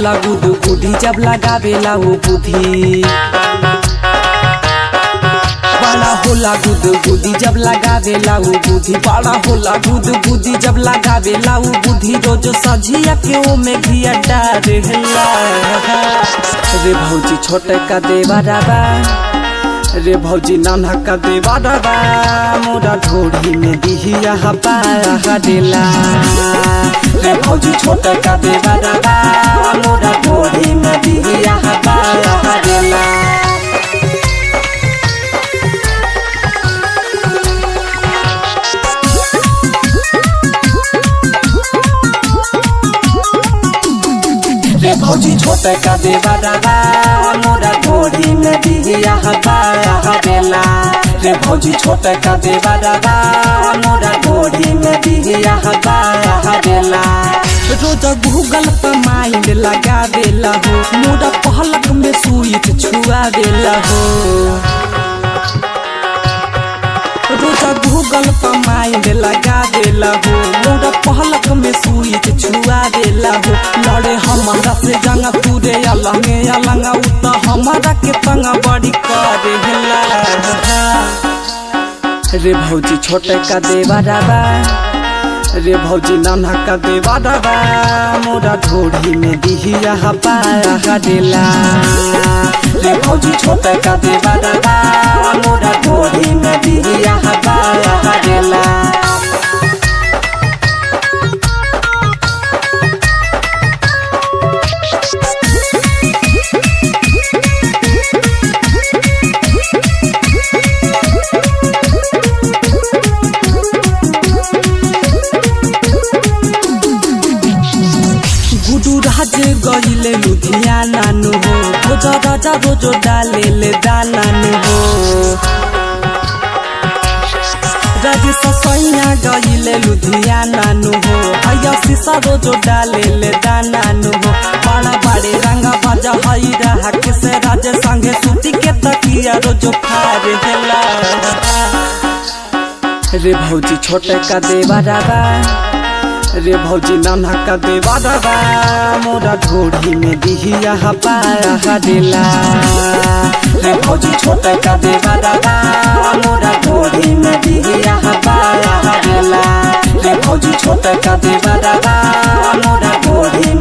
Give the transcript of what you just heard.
होला गुदु गुदी जब लगावेला वो बुद्धि। बड़ा होला गुदु गुदी जब लगावेला वो बुद्धि। बड़ा होला गुदु गुदी जब लगावेला वो बुद्धि। रोज सझिया के ओ में घिया डारेला। रे भौजी छोटे का देवरबा, रे भौजी नाना का देवरबा, मोरा ढोढ़ी में दिहिया हवा देला। रे भौजी छोटे का देवरबा, मोरा ढोढ़ी में दिहिया हवा देला। रे भौजी छोटे का देवरबा, मोरा ढोढ़ी में दिहिया हवा देला। रे भौजी छोटे का देवरबा, मोरा ढोढ़ी में दिहिया हवा देला। रोज गूगल पर माइंड लगा देला हो, मोरा पहलक में स्विच छुआ देला हो। रोज गूगल पर माइंड लगा देला हो, मोरा पहलक में स्विच छुआ देला हो। लड़े हमारा से जंग पूरे अलंगे अलंगा, उता हमारा के पंगा बड़ी करेला। रे भौजी छोटे का देवरबा, रे भौजी नाना का देवरबा, मोरा ढोढ़ी में दिहिया हवा देला। रे भौजी छोटे का देवरबा, मोरा ढोढ़ी में दिहिया हवा देला। गुडू राज गईले लुधियाना नु हो, रोज राजा रोज डाले ले दाना नु हो। राजी ससैया गईले लुधियाना नु हो, आया सीसा रोज डाले ले दाना नु हो। बड़ा बड़े रंगा बाजा हई रहा के से राजे संगे सूती के तकिया रोज फारे हेला। रे भौजी छोटे का देवरबा, रे भौजी नाना का देवरबा, मोरा ढोढ़ी में दिहिया हवा देला। रे भौजी छोटे का देवरबा, मोरा ढोढ़ी में दिहिया हवा देला। रे भौजी छोटे का देवरबा, मोरा ढोढ़ी